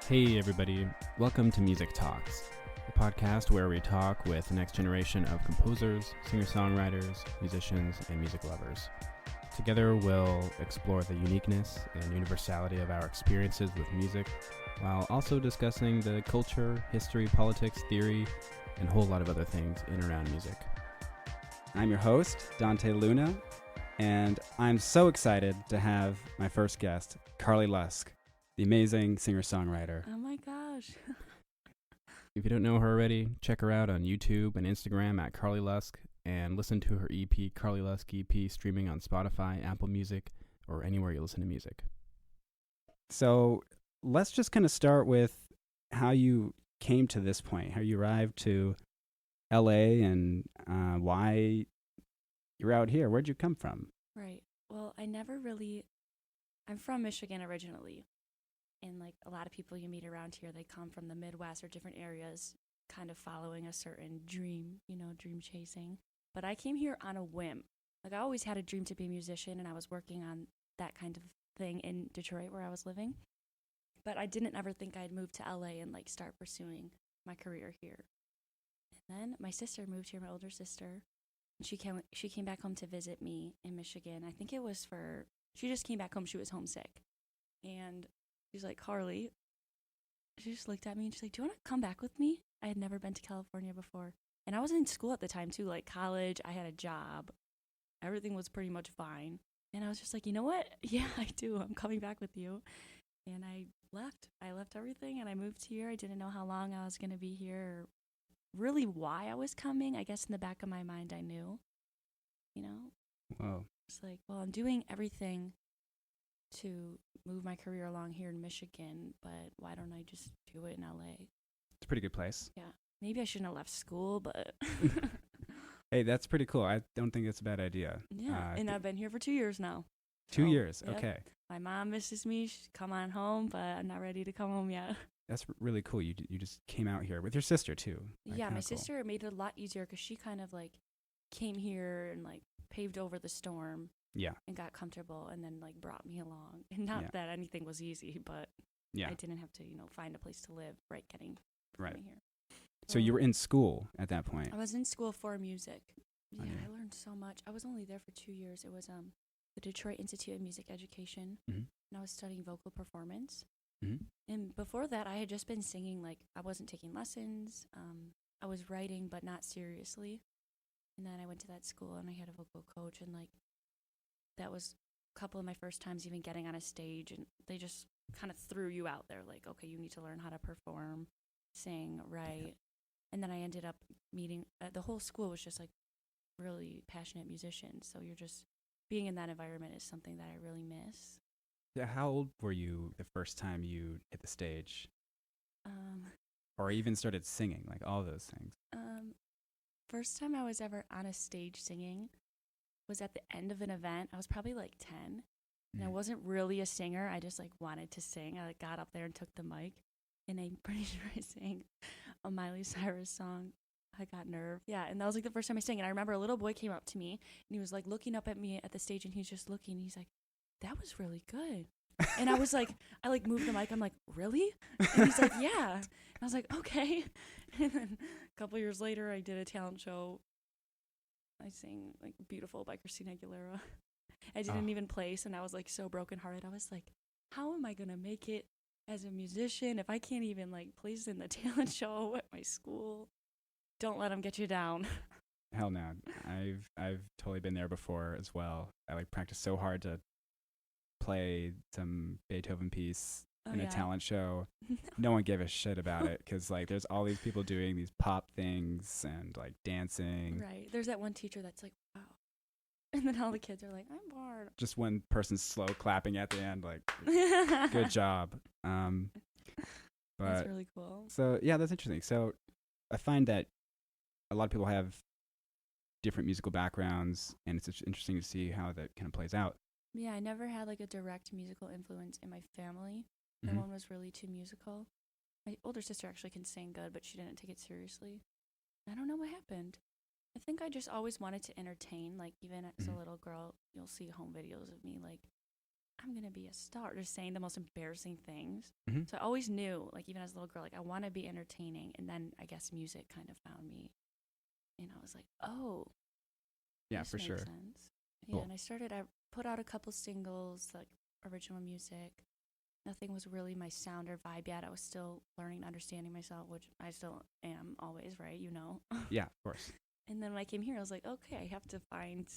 Hey everybody, welcome to Music Talks, a podcast where we talk with the next generation of composers, singer-songwriters, musicians, and music lovers. Together we'll explore the uniqueness and universality of our experiences with music, while also discussing the culture, history, politics, theory, and a whole lot of other things in and around music. I'm your host, Dante Luna, and I'm so excited to have my first guest, Carley Lusk, the amazing singer-songwriter. Oh my gosh. If you don't know her already, check her out on YouTube and Instagram at Carley Lusk, and listen to her EP, Carley Lusk EP, streaming on Spotify, Apple Music, or anywhere you listen to music. So let's just kind of start with how you came to this point, how you arrived to LA, and why you're out here. Where'd you come from? Right. Well, I'm from Michigan originally. And like a lot of people you meet around here, they come from the Midwest or different areas, kind of following a certain dream, dream chasing. But I came here on a whim. Like I always had a dream to be a musician, and I was working on that kind of thing in Detroit where I was living. But I didn't ever think I'd move to LA and like start pursuing my career here. And then my sister moved here, my older sister. And she came back home to visit me in Michigan. I think she just came back home. She was homesick. And she's like, Carley, she just looked at me and she's like, do you want to come back with me? I had never been to California before. And I was in school at the time too, like college. I had a job. Everything was pretty much fine. And I was just like, you know what? Yeah, I do. I'm coming back with you. And I left. I left everything and I moved here. I didn't know how long I was going to be here or really why I was coming. I guess in the back of my mind, I knew, Whoa. It's like, well, I'm doing everything to move my career along here in Michigan, but why don't I just do it in LA? It's a pretty good place. Yeah. Maybe I shouldn't have left school, but Hey, that's pretty cool. I don't think it's a bad idea. yeah. And I've been here for 2 years now. 2 years. Yep. Okay. My mom misses me. She's come on home, but I'm not ready to come home yet. That's really cool. You just came out here with your sister too. Like, Yeah, my cool. sister made it a lot easier because she kind of like came here and like paved over the storm. Yeah. And got comfortable and then like brought me along. And not that anything was easy, but yeah. I didn't have to, find a place to live getting right me here. So you were in school at that point. I was in school for music. Yeah, Okay. I learned so much. I was only there for 2 years. It was the Detroit Institute of Music Education, Mm-hmm. and I was studying vocal performance. Mm-hmm. And before that, I had just been singing. Like I wasn't taking lessons. I was writing, but not seriously. And then I went to that school, and I had a vocal coach, and like that was a couple of my first times even getting on a stage, and they just kind of threw you out there, like, okay, you need to learn how to perform, sing, write. And then I ended up meeting the whole school was just like really passionate musicians. So you're just being in that environment is something that I really miss. Yeah. How old were you the first time you hit the stage? Um, Or even started singing, like all those things? First time I was ever on a stage singing was at the end of an event. I was probably like 10, and I wasn't really a singer. I just like wanted to sing. I like got up there and took the mic, and I'm pretty sure I sang a Miley Cyrus song. I got nerve. Yeah, and that was like the first time I sang. And I remember a little boy came up to me, and he was like looking up at me at the stage, and he's just looking. And he's like, "That was really good." And I was like, I like moved the mic. I'm like, "Really?" And he's like, "Yeah." And I was like, "Okay." And then a couple years later, I did a talent show. I sang like "Beautiful" by Christina Aguilera. I didn't even place, and I was like so brokenhearted. I was like, how am I gonna make it as a musician if I can't even like place in the talent show at my school? Don't let them get you down. Hell no. I've totally been there before as well. I like practiced so hard to play some Beethoven piece in a talent show. No one gave a shit about it because like there's all these people doing these pop things and like dancing. Right. There's that one teacher that's like, wow. And then all the kids are like, I'm bored. Just one person's slow clapping at the end, like, good job. But That's really cool. so yeah, that's interesting. So I find that a lot of people have different musical backgrounds, and it's interesting to see how that kind of plays out. Yeah, I never had like a direct musical influence in my family. No one was really too musical. My older sister actually can sing good, but she didn't take it seriously. I don't know what happened. I think I just always wanted to entertain. Like even as a little girl, you'll see home videos of me like I'm going to be a star, just saying the most embarrassing things. Mm-hmm. So I always knew, like, even as a little girl, like, I want to be entertaining. And then I guess music kind of found me. And I was like, oh, Yeah, this for makes sure. sense. Cool. Yeah, and I put out a couple singles, like, original music. Nothing was really my sound or vibe yet. I was still learning and understanding myself, which I still am always, right? You know? Yeah, of course. And then when I came here, I was like, okay, I have to find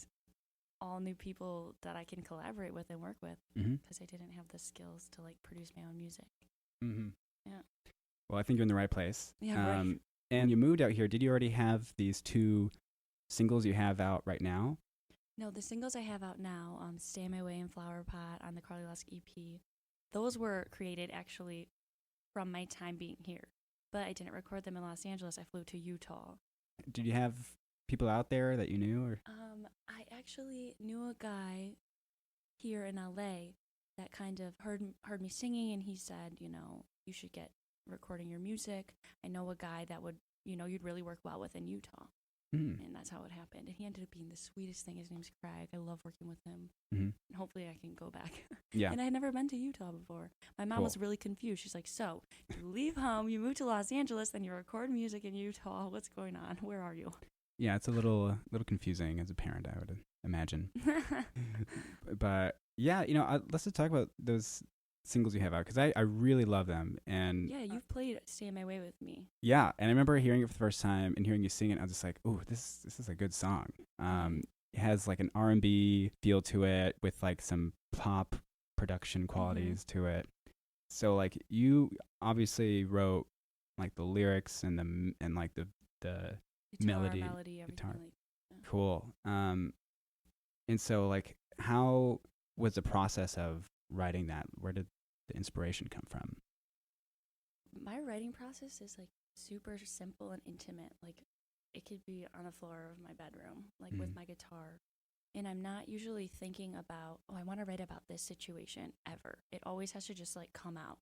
all new people that I can collaborate with and work with because I didn't have the skills to, like, produce my own music. Mm-hmm. Yeah. Well, I think you're in the right place. Yeah, right. And you moved out here. Did you already have these 2 singles you have out right now? No, the singles I have out now, Stay My Way and Flower Pot on the Carley Lusk EP, those were created actually from my time being here. But I didn't record them in Los Angeles. I flew to Utah. Did you have people out there that you knew? Or? I actually knew a guy here in LA that kind of heard me singing, and he said, you know, you should get recording your music. I know a guy that would, you know, you'd really work well with in Utah. And that's how it happened. And he ended up being the sweetest thing. His name's Craig. I love working with him. And hopefully I can go back. Yeah. And I had never been to Utah before. My mom was really confused. She's like, so you leave home, you move to Los Angeles, then you record music in Utah. What's going on? Where are you? Yeah, it's a little confusing as a parent, I would imagine. But yeah, you know, let's just talk about those singles you have out because I really love them. And yeah, you've played Stay My Way with me. Yeah, and I remember hearing it for the first time and hearing you sing it. I was just like, "Ooh, this is a good song." It has like an R&B feel to it with like some pop production qualities to it. So like you obviously wrote like the lyrics and like the Guitar, melody, everything guitar. like that. Cool. And so like how was the process of writing that? Where did the inspiration come from? My writing process is like super simple and intimate. Like it could be on the floor of my bedroom, like with my guitar. And I'm not usually thinking about, oh, I want to write about this situation ever. It always has to just like come out.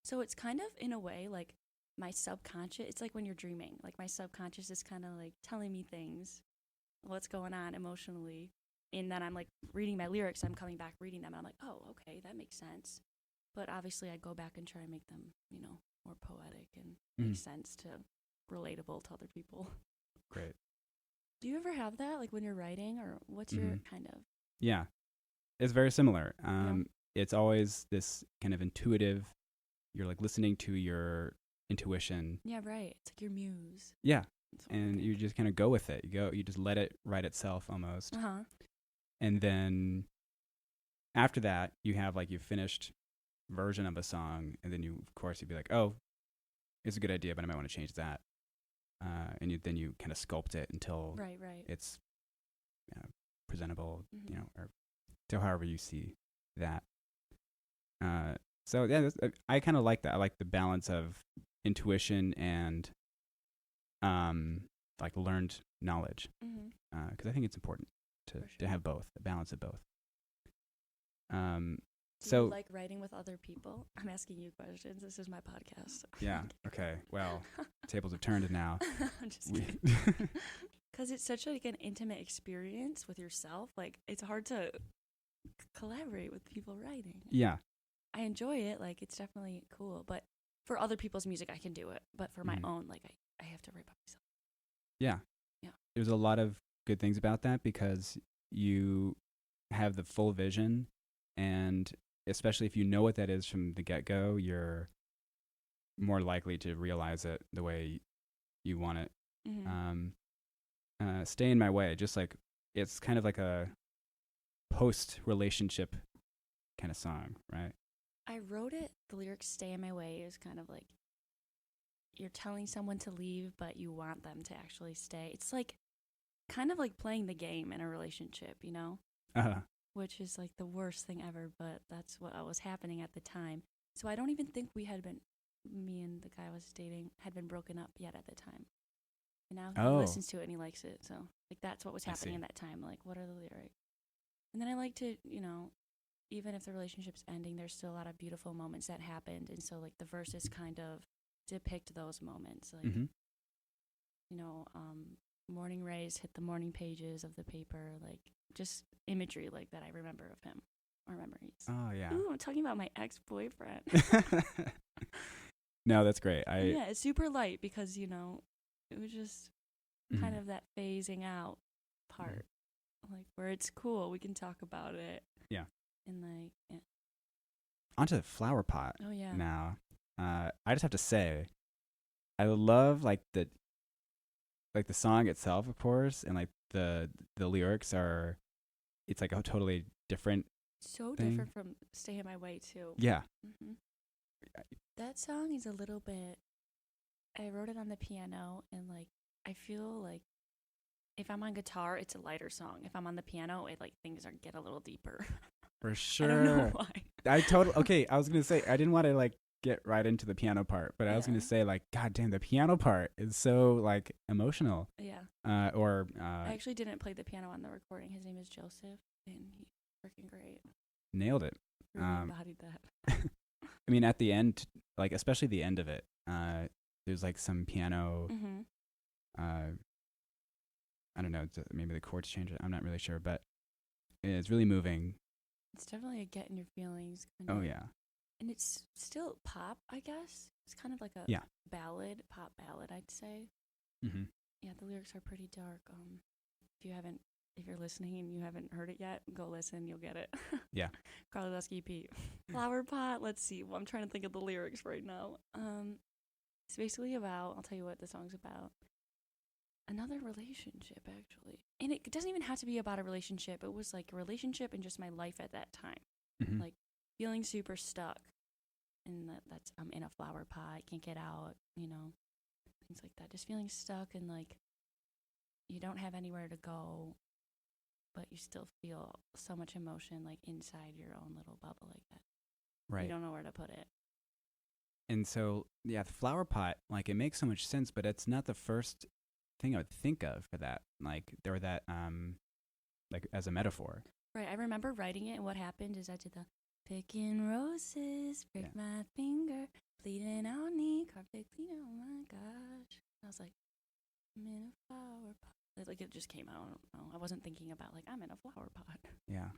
So it's kind of in a way like my subconscious, it's like when you're dreaming, like my subconscious is kind of like telling me things, what's going on emotionally. And then I'm like reading my lyrics, I'm coming back reading them, and I'm like, oh, okay, that makes sense. But obviously I go back and try and make them, you know, more poetic and make sense to relatable to other people. Great. Do you ever have that, like when you're writing, or what's your kind of? Yeah, it's very similar. It's always this kind of intuitive, you're like listening to your intuition. Yeah, right. It's like your muse. Yeah, and you just kind of go with it. You just let it write itself almost. And then after that, you have like your finished version of a song, and then you'd be like, oh, it's a good idea, but I might want to change that. And then you kind of sculpt it until it's presentable, you know, or so however you see that. So yeah, I kind of like that. I like the balance of intuition and like learned knowledge, because I think it's important to have both, a balance of both. Do you like writing with other people? I'm asking you questions. This is my podcast. Yeah. Okay. Well, tables have turned now. I'm just kidding. Because it's such like an intimate experience with yourself. Like it's hard to collaborate with people writing. Yeah. I enjoy it. Like it's definitely cool. But for other people's music, I can do it. But for my own, like I have to write by myself. Yeah. Yeah. There's a lot of good things about that because you have the full vision, and especially if you know what that is from the get-go, you're more likely to realize it the way you want it. Stay in My Way, just like it's kind of like a post-relationship kind of song, right? I wrote it, the lyrics Stay in My Way is kind of like you're telling someone to leave, but you want them to actually stay. It's like kind of like playing the game in a relationship, you know? Which is like the worst thing ever, but that's what was happening at the time. So I don't even think me and the guy I was dating had been broken up yet at the time. And now he listens to it and he likes it. So like that's what was happening in that time. Like, what are the lyrics? And then I like to, you know, even if the relationship's ending, there's still a lot of beautiful moments that happened. And so like the verses kind of depict those moments. Like, you know, morning rays hit the morning pages of the paper, like just imagery like that I remember of him. or memories. Oh yeah. Ooh, I'm talking about my ex-boyfriend. No, that's great. Yeah, it's super light because, it was just kind Mhm. of that phasing out part. Like, where it's cool, we can talk about it. Yeah. And, like, yeah. Onto the flower pot. Oh, yeah. Now, I just have to say, I love like the song itself, of course, and like the lyrics are, it's like a totally different. So thing. different from Stay in My Way, too. Yeah. Mm-hmm. That song is a little bit, I wrote it on the piano, and like, I feel like if I'm on guitar, it's a lighter song. If I'm on the piano, it like things get a little deeper. For sure. I don't know why. Okay, I was gonna say I didn't want to like get right into the piano part, but I was gonna say like, God damn, the piano part is so like emotional. Yeah. I I actually didn't play the piano on the recording. His name is Joseph, and he's freaking great. nailed it. Really embodied that. I mean, at the end, like especially the end of it, there's like some piano. Mm-hmm. I don't know, maybe the chords change it. I'm not really sure, but it's really moving. It's definitely a get in your feelings kind Oh of. yeah. And it's still pop, I guess. It's kind of like a ballad, pop ballad, I'd say. Mm-hmm. Yeah, the lyrics are pretty dark. If you're listening and you haven't heard it yet, go listen. You'll get it. Yeah. Carley Lusk EP. Flower Pot. Let's see. Well, I'm trying to think of the lyrics right now. It's basically about, I'll tell you what the song's about. Another relationship, actually. And it doesn't even have to be about a relationship. It was like a relationship and just my life at that time. Mm-hmm. Like feeling super stuck. And that's I'm in a flower pot, can't get out, things like that. Just feeling stuck and like you don't have anywhere to go, but you still feel so much emotion like inside your own little bubble like that. Right. You don't know where to put it. And so, yeah, the flower pot, like it makes so much sense, but it's not the first thing I would think of for that. Like there that, like as a metaphor. Right. I remember writing it, and what happened is I did the picking roses, break my finger, bleeding out knee, carpet cleaner. Oh my gosh! I was like, I'm in a flower pot. Like it just came out. I don't know. I wasn't thinking about like I'm in a flower pot. Yeah.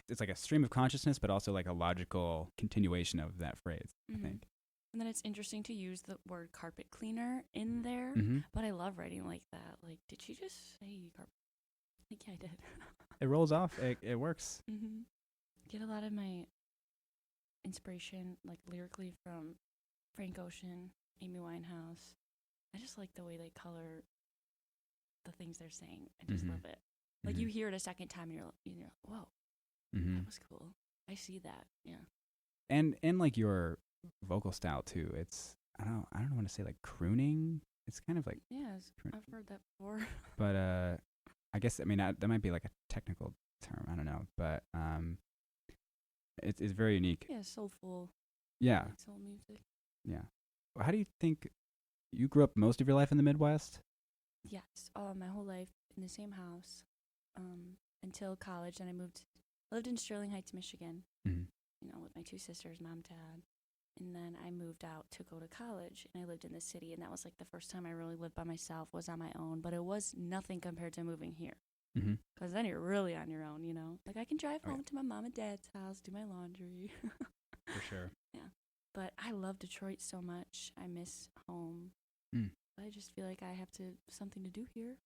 It's like a stream of consciousness, but also like a logical continuation of that phrase, I think. And then it's interesting to use the word carpet cleaner in there, but I love writing like that. Like, did she just say carpet? Like, yeah, I did. It rolls off. It works. Get a lot of my inspiration, like lyrically, from Frank Ocean, Amy Winehouse. I just like the way they color the things they're saying. I just love it. Like you hear it a second time, and you're like, whoa, that was cool. I see that. Yeah. And like your vocal style too. It's I don't want to say like crooning. It's kind of like I've heard that before. But I guess that might be like a technical term. I don't know, but it's very unique. Yeah, soulful. Yeah. Like soul music. Yeah. Well, how do you think you grew up most of your life in the Midwest? Yes, my whole life in the same house until college. Then I lived in Sterling Heights, Michigan. With my two sisters, mom, dad. And then I moved out to go to college, and I lived in the city, and that was like the first time I really lived by myself, was on my own, but it was nothing compared to moving here. Because then you're really on your own, Like I can drive home to my mom and dad's house, do my laundry. For sure. Yeah. But I love Detroit so much. I miss home. I just feel like I have something to do here.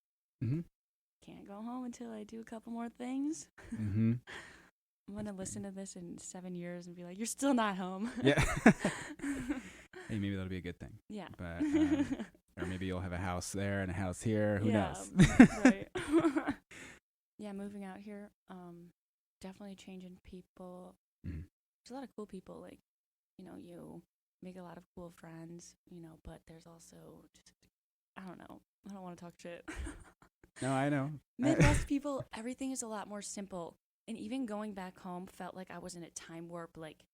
Can't go home until I do a couple more things. I'm going to listen to this in 7 years and be like, you're still not home. Yeah. Hey, maybe that'll be a good thing. Yeah. But, or maybe you'll have a house there and a house here. Who knows? Right. Yeah, moving out here, definitely changing people. There's a lot of cool people. Like, you make a lot of cool friends, but there's also just, I don't know. I don't want to talk shit. No, I know. Midwest people, everything is a lot more simple. And even going back home felt like I was in a time warp. Like,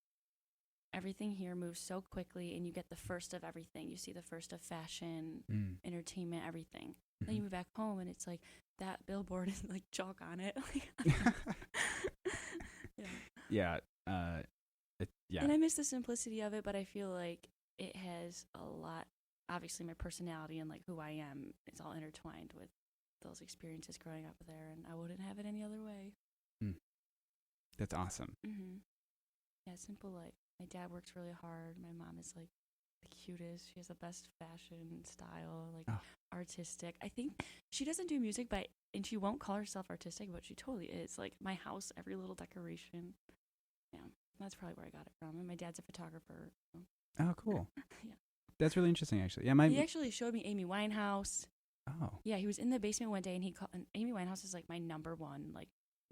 everything here moves so quickly, and you get the first of everything. You see the first of fashion, entertainment, everything. Then you move back home, and it's like that billboard is like chalk on it. Yeah. Yeah. And I miss the simplicity of it, but I feel like it has a lot. Obviously, my personality and like who I am is all intertwined with those experiences growing up there, and I wouldn't have it any other way. That's awesome. Mm-hmm. Yeah, simple life. My dad works really hard. My mom is like the cutest. She has the best fashion style, like artistic. I think she doesn't do music, and she won't call herself artistic, but she totally is. Like my house, every little decoration. Yeah, that's probably where I got it from. And my dad's a photographer. So. Oh, cool. Yeah. That's really interesting, actually. Yeah, he actually showed me Amy Winehouse. Oh. Yeah, he was in the basement one day, and and Amy Winehouse is like my number one. Like,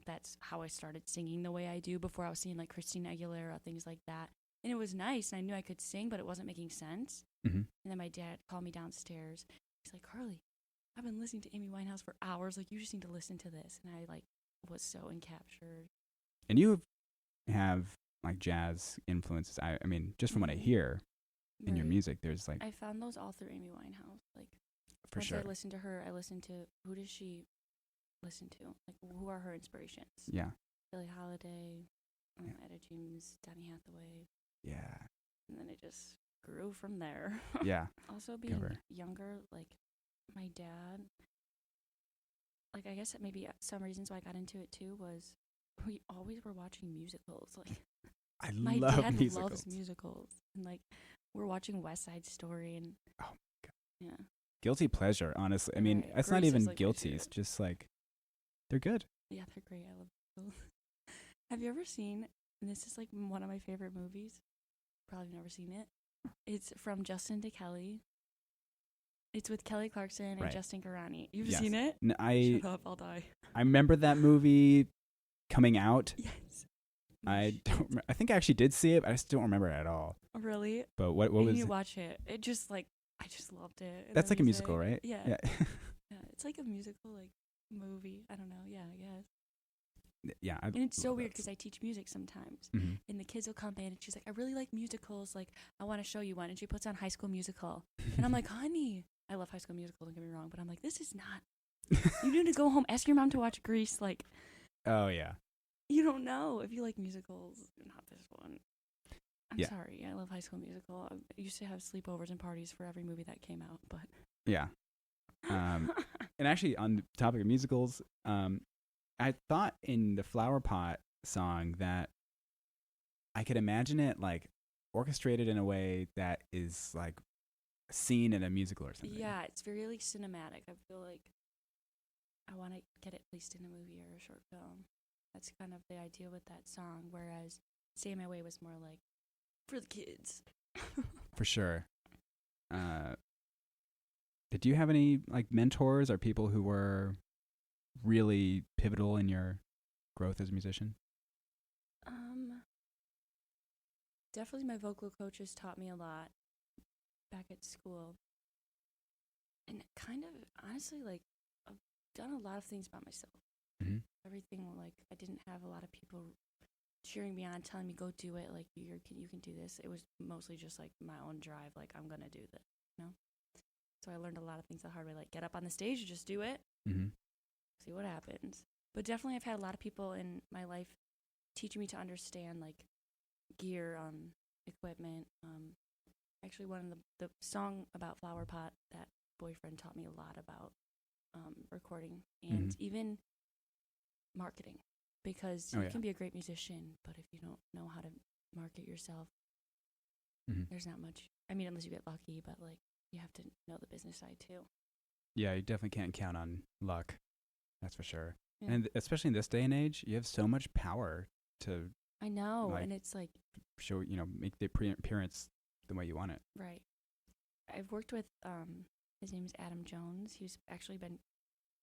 that's how I started singing the way I do. Before I was singing like Christina Aguilera, things like that. And it was nice, and I knew I could sing, but it wasn't making sense. Mm-hmm. And then my dad called me downstairs. He's like, Carley, I've been listening to Amy Winehouse for hours. Like, you just need to listen to this. And I like was so encaptured. And you have like jazz influences. I mean, just from what I hear in your music, there's like I found those all through Amy Winehouse. Like, for once sure. I listened to her, I listened to who does she listen to? Like, who are her inspirations? Yeah. Billie Holiday, Etta James, Donny Hathaway. Yeah. And then it just grew from there. Yeah. Also being younger, like my dad, like I guess maybe some reasons why I got into it too was we always were watching musicals. Like my dad musicals. loves musicals, and like we're watching West Side Story, and oh my God, yeah, guilty pleasure. Honestly, I mean, it's not even like guilty. It's just like they're good. Yeah, they're great. I love musicals. Have you ever seen? And this is like one of my favorite movies. Probably never seen it. It's from Justin to Kelly. It's with Kelly Clarkson and Justin Guarani. You've seen it? Shut up, I'll die. I remember that movie coming out. Yes. I think I actually did see it, but I just don't remember it at all. Really? But what was you watch it? It just like I just loved it. That's like a musical, right? Yeah. Yeah. Yeah. It's like a musical like movie. I don't know. Yeah, I guess. Yeah, and it's so weird because I teach music sometimes, mm-hmm. and the kids will come in and she's like, I really like musicals, like I want to show you one, and she puts on High School Musical, and I'm like, honey, I love High School Musical, don't get me wrong, but I'm like, this is not, you need to go home, ask your mom to watch Grease, like, oh yeah, you don't know if you like musicals, not this one. I'm sorry, I love High School Musical. I used to have sleepovers and parties for every movie that came out, but yeah. And actually, on the topic of musicals, I thought in the Flower Pot song that I could imagine it like orchestrated in a way that is like a scene in a musical or something. Yeah, it's very like cinematic. I feel like I want to get it placed in a movie or a short film. That's kind of the idea with that song. Whereas Stay My Way was more like for the kids. For sure. Did you have any like mentors or people who were really pivotal in your growth as a musician? Definitely my vocal coaches taught me a lot back at school. And kind of, honestly, like, I've done a lot of things by myself. Mm-hmm. Everything, like, I didn't have a lot of people cheering me on, telling me, go do it, like, you can do this. It was mostly just, like, my own drive, like, I'm going to do this, you know? So I learned a lot of things the hard way, like, get up on the stage and just do it. Mm-hmm. See what happens. But definitely I've had a lot of people in my life teaching me to understand, like, gear, equipment. Actually, one of the song about Flower Pot, that boyfriend taught me a lot about recording and even marketing, because you can be a great musician, but if you don't know how to market yourself, there's not much. I mean, unless you get lucky, but like you have to know the business side too. Yeah, you definitely can't count on luck. That's for sure. Yeah. And especially in this day and age, you have so much power to. I know, like, and it's like show, make the appearance the way you want it. Right. I've worked with his name is Adam Jones. He's actually been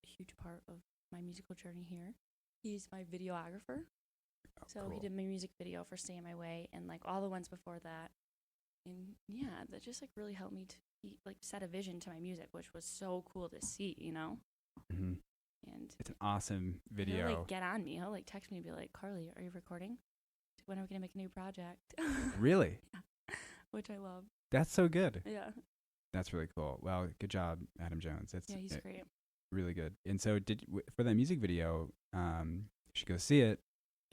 a huge part of my musical journey here. He's my videographer. Oh, so cool. he did my music video for Stay My Way and like all the ones before that. And yeah, that just like really helped me to like set a vision to my music, which was so cool to see, you know? Mm-hmm. And it's an awesome video. He'll like get on me. He'll like text me and be like, Carley, are you recording? When are we going to make a new project? Really? Yeah. Which I love. That's so good. Yeah. That's really cool. Well, good job, Adam Jones. Yeah, he's great. Really good. And so for that music video, you should go see it.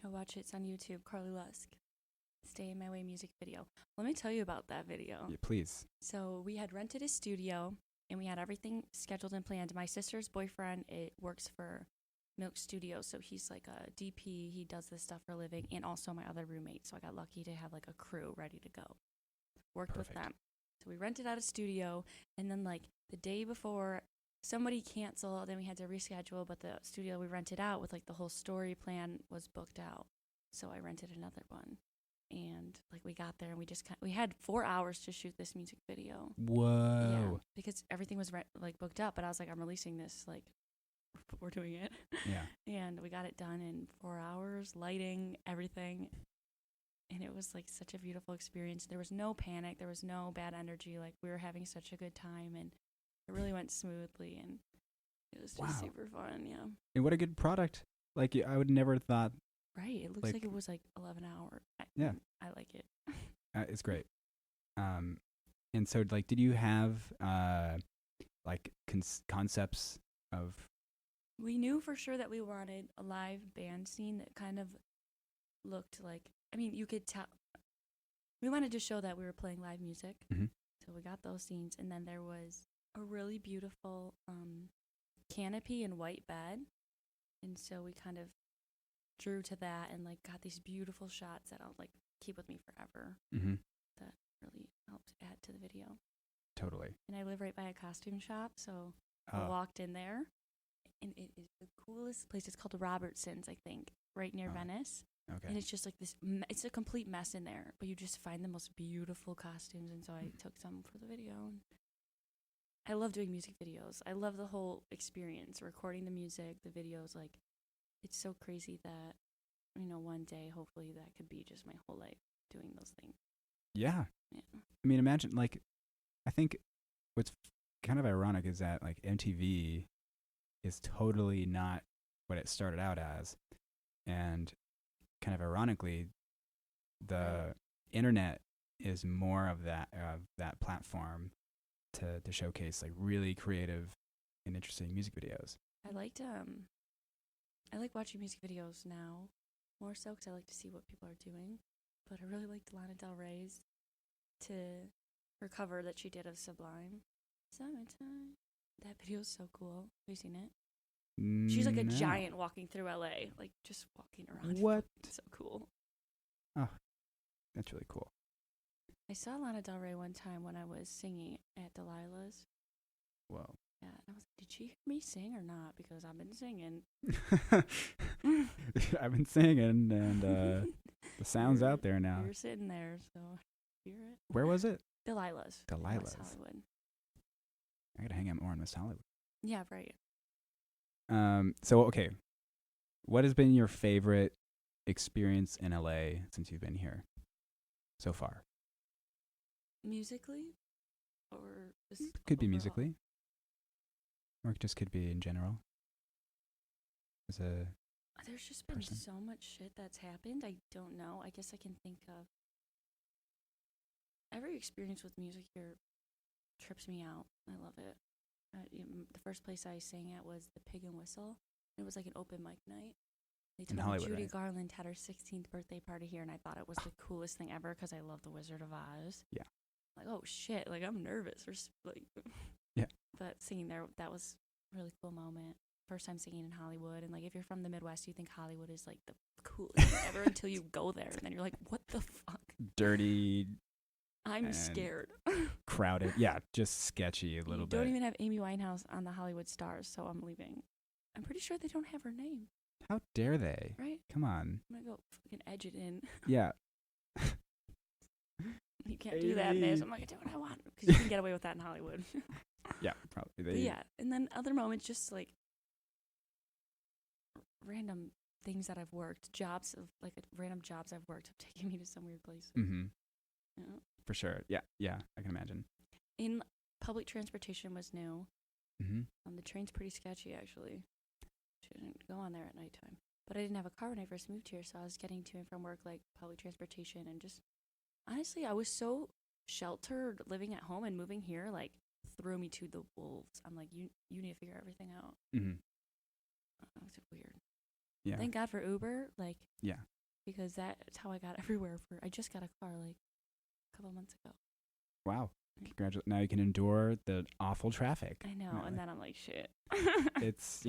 Go watch it. It's on YouTube. Carley Lusk. Stay My Way music video. Let me tell you about that video. Yeah, please. So we had rented a studio and we had everything scheduled and planned. My sister's boyfriend, it works for Milk Studio. So he's like a DP. He does this stuff for a living, and also my other roommate. So I got lucky to have like a crew ready to go. Worked Perfect. with them. So we rented out a studio, and then like the day before, somebody canceled, and we had to reschedule. But the studio we rented out with like the whole story plan was booked out. So I rented another one, and like we got there, and we had 4 hours to shoot this music video. Whoa. Yeah, because everything was like booked up. But I was like, I'm releasing this like. We're doing it. Yeah. And we got it done in 4 hours, lighting, everything. And it was like such a beautiful experience. There was no panic. There was no bad energy. Like we were having such a good time, and it really went smoothly, and it was just super fun. Yeah. And what a good product. Like I would never have thought. Right. It looks like it was like 11 hours. Yeah. I like it. It's great. And so like, did you have like concepts of? We knew for sure that we wanted a live band scene that kind of looked like, I mean, you could tell. We wanted to show that we were playing live music. Mm-hmm. So we got those scenes. And then there was a really beautiful canopy and white bed. And so we kind of drew to that and like got these beautiful shots that I'll like keep with me forever. Mm-hmm. That really helped add to the video. Totally. And I live right by a costume shop. So I walked in there. And it is the coolest place. It's called Robertson's, I think, right near Venice. Okay. And it's just like this, it's a complete mess in there, but you just find the most beautiful costumes. And so I took some for the video. And I love doing music videos. I love the whole experience, recording the music, the videos. Like, it's so crazy that, you know, one day, hopefully, that could be just my whole life doing those things. Yeah. Yeah. I mean, imagine, like, I think what's kind of ironic is that, like, MTV is totally not what it started out as. And kind of ironically, the internet is more of that platform to showcase like really creative and interesting music videos. I like watching music videos now more so because I like to see what people are doing. But I really liked Lana Del Rey's her cover that she did of Sublime. Summertime. That video is so cool. Have you seen it? She's like a giant walking through LA, like just walking around. What? It's so cool. Oh, that's really cool. I saw Lana Del Rey one time when I was singing at Delilah's. Whoa. Yeah, and I was like, did she hear me sing or not? Because I've been singing. I've been singing, and the sound's out there now. You're sitting there, so hear it. Where was it? Delilah's. Delilah's. West Hollywood. I gotta hang out more in West Hollywood. Yeah, right. So okay, what has been your favorite experience in LA since you've been here so far? Musically, or just could be overall? musically, or it just could be in general. There's just been person. so much shit that's happened. I don't know. I guess I can think of every experience with music here trips me out. I love it. The first place I sang at was the Pig and Whistle. It was like an open mic night. They told me Hollywood, Judy right? Garland had her 16th birthday party here, and I thought it was the coolest thing ever because I love The Wizard of Oz. Yeah. Like, oh shit! Like I'm nervous. Yeah. But singing there, that was a really cool moment. First time singing in Hollywood, and like if you're from the Midwest, you think Hollywood is like the coolest thing ever until you go there, and then you're like, what the fuck? Dirty. I'm scared. Crowded. Yeah, just sketchy a little bit. Don't even have Amy Winehouse on the Hollywood Stars, so I'm leaving. I'm pretty sure they don't have her name. How dare they? Right? Come on. I'm gonna go fucking edge it in. Yeah. You can't do that, Miz. I'm like, I do what I want. Because you can get away with that in Hollywood. Yeah, probably. But yeah, and then other moments, just like random things that I've worked, random jobs I've worked have taken me to some weird place. Mm-hmm. You know? For sure. Yeah, I can imagine. In public transportation was new. Mm-hmm. The train's pretty sketchy, actually. Shouldn't go on there at nighttime. But I didn't have a car when I first moved here, so I was getting to and from work like public transportation, and just honestly, I was so sheltered living at home, and moving here like threw me to the wolves. I'm like, you need to figure everything out. Mm-hmm. It was weird. Yeah. Thank God for Uber, like, yeah, because that's how I got everywhere. I just got a car like a couple months ago. Wow. Congratulations. Now you can endure the awful traffic. I know, and then I'm like, shit. It's,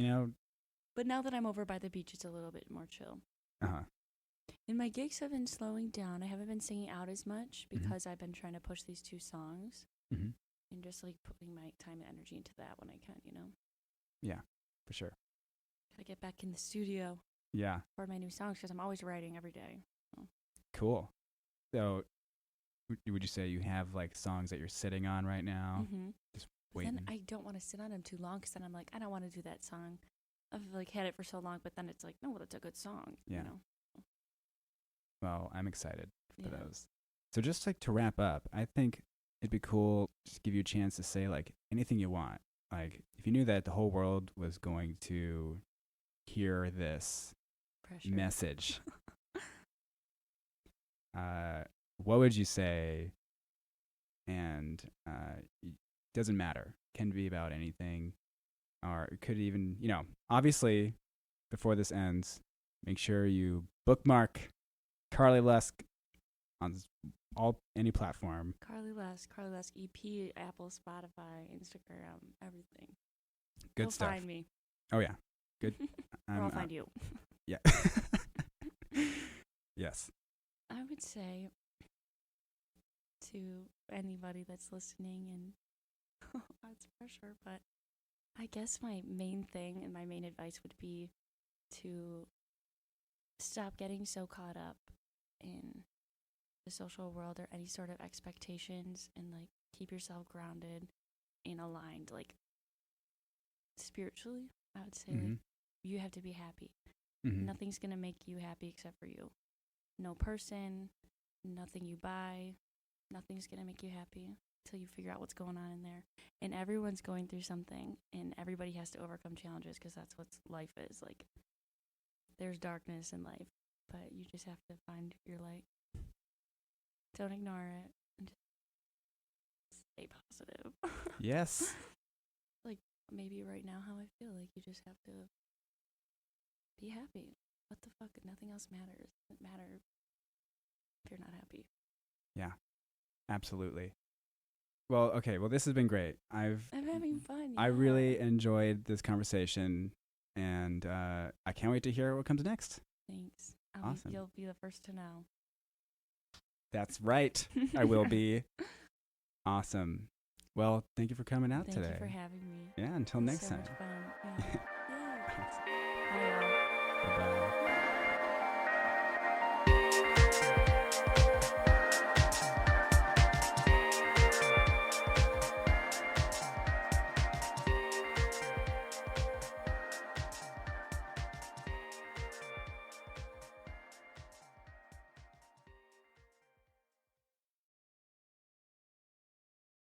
But now that I'm over by the beach, it's a little bit more chill. Uh-huh. And my gigs have been slowing down. I haven't been singing out as much because I've been trying to push these 2 songs Mm-hmm. and just like putting my time and energy into that when I can, you know? Yeah, for sure. Gotta get back in the studio Yeah. for my new songs because I'm always writing every day. Cool. So would you say you have like songs that you're sitting on right now? Mm-hmm. Just But waiting? then I don't want to sit on them too long because then I'm like, I don't want to do that song. I've like had it for so long, but then it's like, no, well, it's a good song. Yeah. You know? Well, I'm excited for Yeah. those. So just like to wrap up, I think it'd be cool just to give you a chance to say like anything you want. Like if you knew that the whole world was going to hear this Pressure. message, what would you say? And it doesn't matter. Can be about anything, or it could even, obviously, before this ends, make sure you bookmark Carley Lusk on any platform. Carley Lusk EP, Apple, Spotify, Instagram, everything. Good You'll stuff. find me. Oh yeah, good. Or I'll find you. Yeah. Yes. I would say to anybody that's listening, and that's pressure, but I guess my main thing and my main advice would be to stop getting so caught up in the social world or any sort of expectations and like keep yourself grounded and aligned, like spiritually. I would say like you have to be happy. Mm-hmm. Nothing's gonna make you happy except for you. No person, nothing you buy, nothing's gonna make you happy until you figure out what's going on in there. And everyone's going through something, and everybody has to overcome challenges because that's what life is. Like, there's darkness in life, but you just have to find your light. Don't ignore it. And just stay positive. Yes. Like, maybe right now how I feel, like you just have to be happy. What the fuck? Nothing else matters. It doesn't matter if you're not happy. Yeah, absolutely. Well, okay. Well, this has been great. I'm having fun. I really enjoyed this conversation, and I can't wait to hear what comes next. Thanks. Awesome. You'll be the first to know. That's right. I will be. Awesome. Well, thank you for coming out today. Thank you for having me. Yeah, until next so time. Much fun. Yeah. Thanks. Bye, y'all. Bye-bye.